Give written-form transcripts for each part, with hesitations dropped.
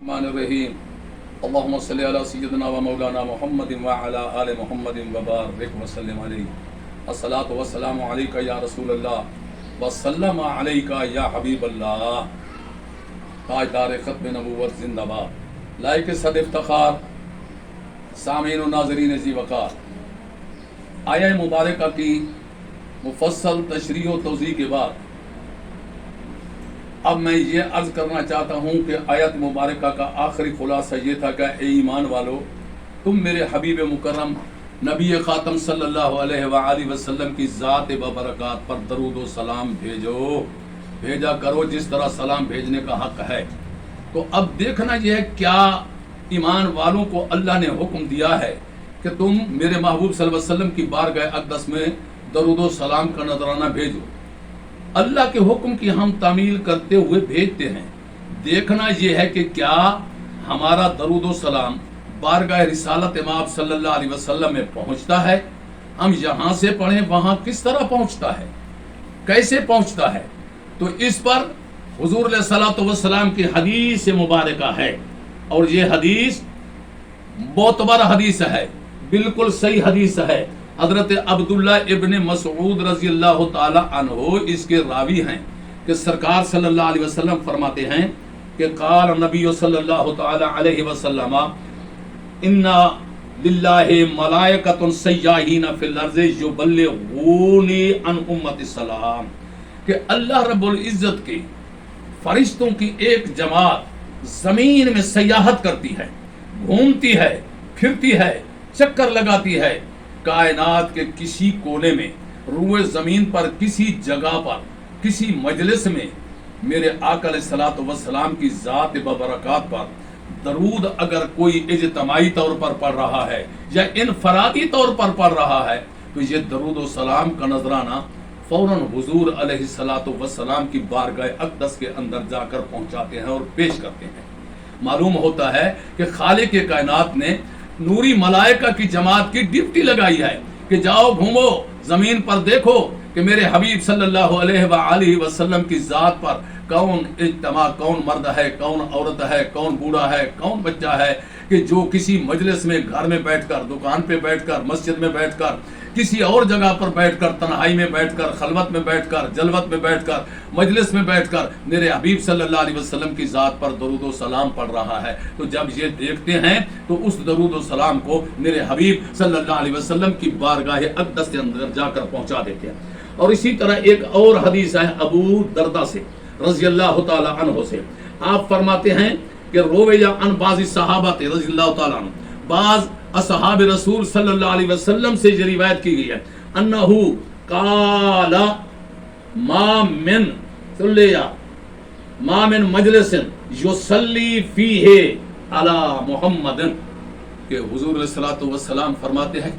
الرحمن الرحیم اللهم صل علی سیدنا و مولانا محمد وعلی آل محمد وبارک وسلم علیہ الصلاۃ والسلام علیک یا رسول اللہ وسلم علیک یا حبیب اللہ. تاجدار ختم نبوت زندہ باد، لائق صد افتخار، سامعین و ناظرین ذی وقار. آیہ مبارکہ کی مفصل تشریح و توضیح کے بعد اب میں یہ عرض کرنا چاہتا ہوں کہ آیت مبارکہ کا آخری خلاصہ یہ تھا کہ اے ایمان والو، تم میرے حبیب مکرم نبی خاتم صلی اللہ علیہ وآلہ وسلم کی ذات ببرکات پر درود و سلام بھیجا کرو جس طرح سلام بھیجنے کا حق ہے. تو اب دیکھنا یہ ہے کیا ایمان والوں کو اللہ نے حکم دیا ہے کہ تم میرے محبوب صلی اللہ علیہ وسلم کی بارگاہ اقدس میں درود و سلام کا نذرانہ بھیجو. اللہ کے حکم کی ہم تعمیل کرتے ہوئے بھیجتے ہیں. دیکھنا یہ ہے کہ کیا ہمارا درود و سلام بارگاہ رسالت امام صلی اللہ علیہ وسلم میں پہنچتا ہے. ہم یہاں سے پڑھیں وہاں کس طرح پہنچتا ہے، کیسے پہنچتا ہے. تو اس پر حضور علیہ الصلوۃ والسلام کی حدیث مبارکہ ہے، اور یہ حدیث معتبر حدیث ہے، بالکل صحیح حدیث ہے. حضرت عبداللہ ابن مسعود رضی اللہ تعالی عنہ اس کے راوی ہیں کہ سرکار صلی اللہ علیہ وسلم فرماتے ہیں کہ قال نبی صلی اللہ تعالی علیہ وسلم ان للہ ملائکۃ سیاحین فی الارض یبلغونی عن امت السلام، کہ اللہ رب العزت کے فرشتوں کی ایک جماعت زمین میں سیاحت کرتی ہے، گھومتی ہے، پھرتی ہے، چکر لگاتی ہے کائنات کے کسی کونے میں، روئے زمین پر کسی جگہ پر، کسی مجلس میں میرے آقا علیہ الصلوۃ والسلام کی ذات ببرکات پر درود اگر کوئی اجتماعی طور پر پڑھ رہا ہے یا انفرادی طور پر پڑھ رہا ہے تو یہ درود و سلام کا نذرانہ فوراً حضور علیہ الصلوۃ والسلام کی بارگاہ اقدس کے اندر جا کر پہنچاتے ہیں اور پیش کرتے ہیں. معلوم ہوتا ہے کہ خالق کائنات نے نوری ملائکہ کی جماعت کی ڈیوٹی لگائی ہے کہ جاؤ گھومو زمین پر، دیکھو کہ میرے حبیب صلی اللہ علیہ وآلہ وسلم کی ذات پر کون اجتماع، کون مرد ہے، کون عورت ہے، کون بوڑھا ہے، کون بچہ ہے، کہ جو کسی مجلس میں، گھر میں بیٹھ کر، دکان پہ بیٹھ کر، مسجد میں بیٹھ کر، کسی اور جگہ پر بیٹھ کر، تنہائی میں بیٹھ کر، خلوت میں بیٹھ کر، جلوت میں بیٹھ کر، مجلس میں بیٹھ کر میرے حبیب صلی اللہ علیہ وسلم کی ذات پر درود و سلام پڑھ رہا ہے. تو جب یہ دیکھتے ہیں تو اس درود و سلام کو میرے حبیب صلی اللہ علیہ وسلم کی بارگاہ اقدس کے اندر جا کر پہنچا دیتے ہیں. اور اسی طرح ایک اور حدیث ہے ابو دردہ سے رضی اللہ تعالی عنہ سے، آپ فرماتے ہیں کہ رویہ عن بعض صحابہ رضی اللہ تعالی عنہ، بعض اصحاب رسول صلی اللہ علیہ وسلم سے یہ روایت کی گئی ہے انہو قال ما من مجلس یصلی فیہ علی محمد، کہ حضور علیہ الصلوۃ والسلام فرماتے ہیں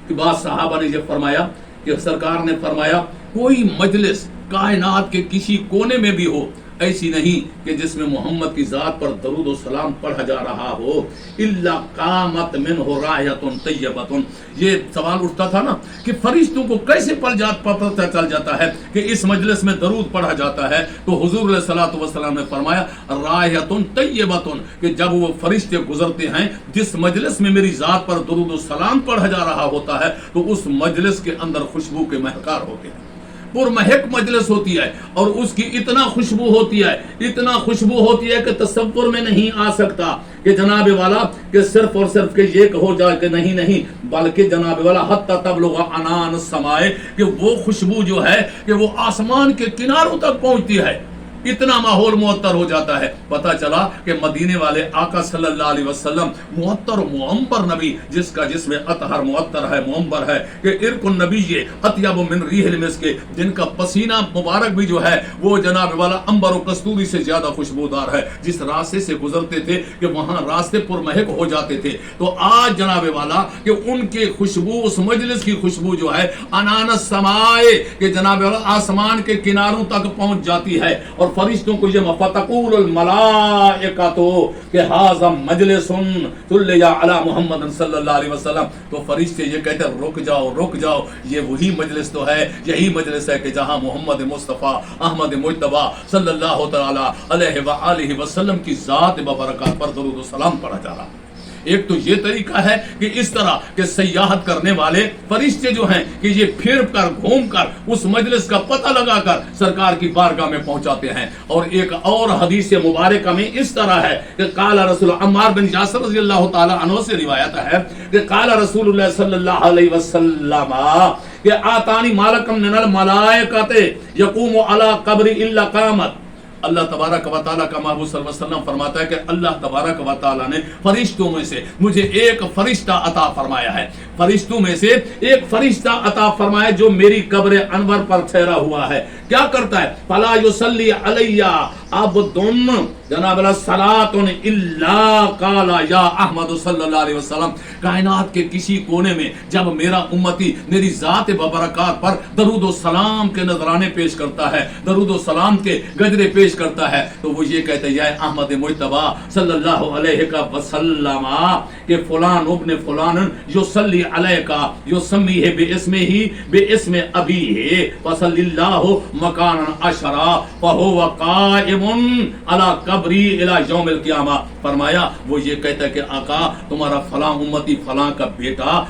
کہ بعض صحابہ نے یہ فرمایا کہ سرکار نے فرمایا کوئی مجلس کائنات کے کسی کونے میں بھی ہو ایسی نہیں کہ جس میں محمد کی ذات پر درود و سلام پڑھا جا رہا ہو الا قامت منہ رائحۃ طیبۃ. یہ سوال اٹھتا تھا نا کہ فرشتوں کو کیسے پتہ چل جاتا ہے کہ اس مجلس میں درود پڑھا جاتا ہے. تو حضور علیہ الصلوۃ والسلام نے فرمایا رائحۃ طیبۃ، کہ جب وہ فرشتے گزرتے ہیں جس مجلس میں میری ذات پر درود و سلام پڑھا جا رہا ہوتا ہے تو اس مجلس کے اندر خوشبو کے مہکار ہوتے ہیں، پرمہک مجلس ہوتی ہے، اور اس کی اتنا خوشبو ہوتی ہے کہ تصور میں نہیں آ سکتا کہ جناب والا کہ صرف اور صرف کہ یہ ہو جائے کہ نہیں بلکہ جناب والا حتی تبلغ عنان السماء، کہ وہ خوشبو جو ہے کہ وہ آسمان کے کناروں تک پہنچتی ہے. اتنا ماحول معطر ہو جاتا ہے. پتہ چلا کہ مدینے والے آقا صلی اللہ علیہ وسلم معطر معمبر نبی، جس کا جسم اطہر معطر ہے، معمبر ہے، کہ ارق النبی اطیب من ریح المسک، جن کا پسینہ مبارک بھی جو ہے وہ جناب والا انبر و کستوری سے زیادہ خوشبودار ہے. جس راستے سے گزرتے تھے کہ وہاں راستے پرمہک ہو جاتے تھے. تو آج جناب والا کہ ان کے خوشبو، اس مجلس کی خوشبو جو ہے انان السماء، کہ جناب والا آسمان کے کناروں تک پہنچ جاتی ہے. اور اور فرشتوں کو یہ فتقول الملائکۃ کہ ھذا مجلسن صلی علی محمد صلی اللہ علیہ وسلم، تو فرشتے یہ کہتے ہیں رک جاؤ رک جاؤ، یہ وہی مجلس تو ہے، یہی مجلس ہے کہ جہاں محمد مصطفیٰ احمد مجتبی صلی اللہ تعالی علیہ وآلہ وسلم کی ذات ببرکات پر درود و سلام پڑھا جا رہا ہے۔ ایک تو یہ طریقہ ہے کہ اس طرح کہ سیاحت کرنے والے فرشتے جو ہیں کہ یہ پھر کر گھوم کر اس مجلس کا پتہ لگا کر سرکار کی بارگاہ میں پہنچاتے ہیں۔ اور ایک اور حدیث مبارکہ میں اس طرح ہے کہ قال رسول عمار بن یاسر رضی اللہ تعالی عنہ سے روایت ہے کہ قال رسول اللہ صلی اللہ علیہ وسلم کہ آتانی مالکم من الملائکۃ یقوم علی قبر الا قامت، اللہ تبارک و تعالیٰ کا محبوب صلی اللہ علیہ وسلم فرماتا ہے کہ اللہ تبارک و تعالیٰ نے فرشتوں میں سے مجھے ایک فرشتہ عطا فرمایا ہے، فرشتوں میں سے ایک فرشتہ عطا فرمایا جو میری قبر انور پر ٹھہرا ہوا ہے۔ کیا کرتا ہے؟ فلا یصلی علی عبد جناب اللہ صلاۃ الا قال یا احمد صلی اللہ علیہ وسلم، کائنات کے کسی کونے میں جب میرا امتی میری ذات ببرکات پر درود و سلام کے نذرانے پیش کرتا ہے، درود و سلام کے گجرے پیش کرتا ہے، تو وہ یہ کہتے ہیں یا احمد مجتبی صلی اللہ علیہ وسلم کہ فلان ابن فلان یصلی علیک یسمیہ باسم ابیہ وصلی اللہ مکانا عشرا فہو قائم علی قبری الی یوم القیامہ۔ فرمایا وہ یہ کہتا ہے کہ آقا تمہارا فلاں امتی فلاں کا بیٹا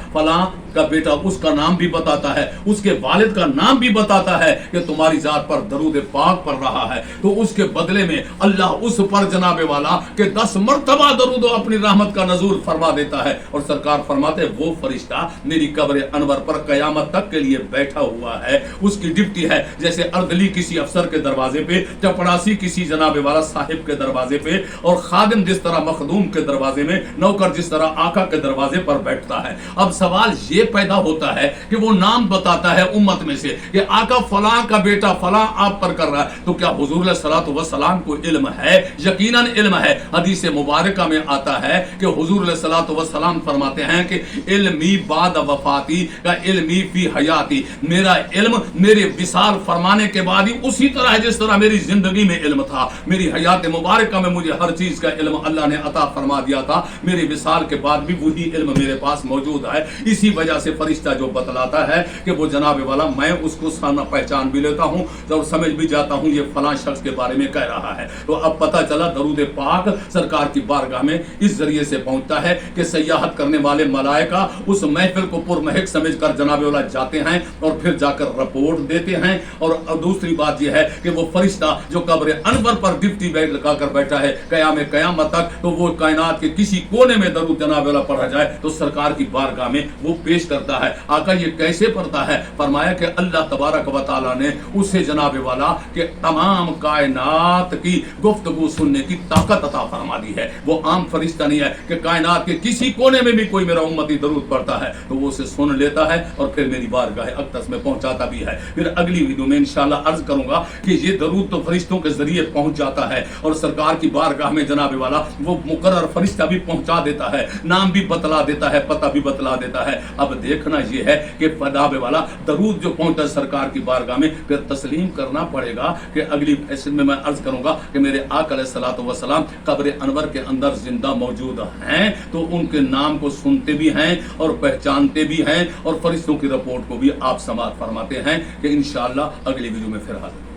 اس کا نام بھی بتاتا ہے، اس کے والد کا نام بھی بتاتا ہے کہ تمہاری ذات پر درود پاک پڑھ رہا ہے، تو اس کے بدلے میں اللہ اس پر جناب والا کہ 10 مرتبہ درود و اپنی رحمت کا نزول فرما دیتا ہے۔ اور سرکار فرماتے ہیں وہ فرشتہ میری قبر انور پر قیامت تک کے لیے بیٹھا ہوا ہے، اس کی ڈپٹی ہے جیسے اردلی کسی افسر کے دروازے پہ، چپڑاسی کسی جناب والا صاحب کے دروازے پہ، اور خادم جس طرح مخدوم کے دروازے میں، نوکر جس طرح آقا کے دروازے پر بیٹھتا ہے۔ اب سوال یہ پیدا ہوتا ہے کہ وہ نام بتاتا ہے امت میں سے کہ آقا فلاں کا بیٹا فلاں آپ پر کر رہا ہے، تو کیا حضور علیہ الصلوۃ والسلام کو علم ہے؟ یقیناً علم ہے۔ حدیث مبارکہ میں آتا ہے کہ حضور علیہ الصلوۃ والسلام فرماتے ہیں کہ علمی بعد وفاتی کا علمی فی حیاتی، میرا علم میرے وصال فرمانے کے بعد ہی اسی طرح ہے جس طرح میری زندگی میں علم تھا، میری حیات مبارکہ میں مجھے ہر چیز کا علم اللہ نے عطا فرما دیا تھا، میرے وصال کے بعد بھی وہی علم میرے پاس موجود ہے۔ اسی وجہ سے فرشتہ جو بتلاتا ہے کہ وہ جناب والا میں اس کو سامنا پہچان بھی لیتا ہوں اور سمجھ بھی جاتا ہوں یہ فلاں شخص کے بارے میں کہہ رہا ہے۔ تو اب پتہ چلا درود پاک سرکار کی بارگاہ میں اس ذریعے سے پہنچتا ہے کہ سیاحت کرنے والے ملائکہ اس محفل کو پرمہک سمجھ کر جناب والا جاتے ہیں اور پھر جا کر رپورٹ دیتے ہیں۔ اور دوسری بات یہ ہے کہ وہ فرشتہ جو قبر انور پر ڈپٹی بیگ لگا کر بیٹھا ہے قیامت تک، تو وہ کائنات کے کسی کونے میں درود جناب والا پڑھا جائے تو سرکار کی بارگاہ میں وہ پیش کرتا ہے۔ آقا یہ کیسے پڑھتا ہے؟ فرمایا کہ اللہ تبارک و تعالیٰ نے اسے جناب والا کہ تمام کائنات کی گفتگو سننے کی طاقت عطا فرما دی ہے۔ وہ عام فرشتہ نہیں ہے کہ کائنات کے کسی کونے میں بھی کوئی میرا امتی درود پڑھتا ہے تو وہ اسے سن لیتا ہے اور پھر میری بارگاہ اقدس میں پہنچاتا بھی ہے۔ پھر اگلی ویڈیو میں انشاءاللہ عرض کروں گا کہ یہ درود تو فرشتوں کے ذریعے پہنچ جاتا ہے اور سرکار کی بارگاہ میں جناب والا وہ مقرر فرشتہ بھی پہنچا دیتا ہے، نام بھی بتلا دیتا ہے، پتہ بھی بتلا دیتا ہے۔ اب دیکھنا یہ ہے کہ جناب والا درود جو پہنچتا ہے سرکار کی بارگاہ میں پھر تسلیم کرنا پڑے گا کہ اگلی حصے میں عرض کروں گا کہ میرے آقا علیہ الصلوۃ والسلام قبر انور کے اندر زندہ موجود ہیں، تو ان کے نام کو سنتے بھی ہیں اور پہچانتے بھی ہیں اور فرشتوں کی رپورٹ کو بھی آپ سماعت فرماتے ہیں کہ انشاءاللہ اگلی ویڈیو میں پھر حاضر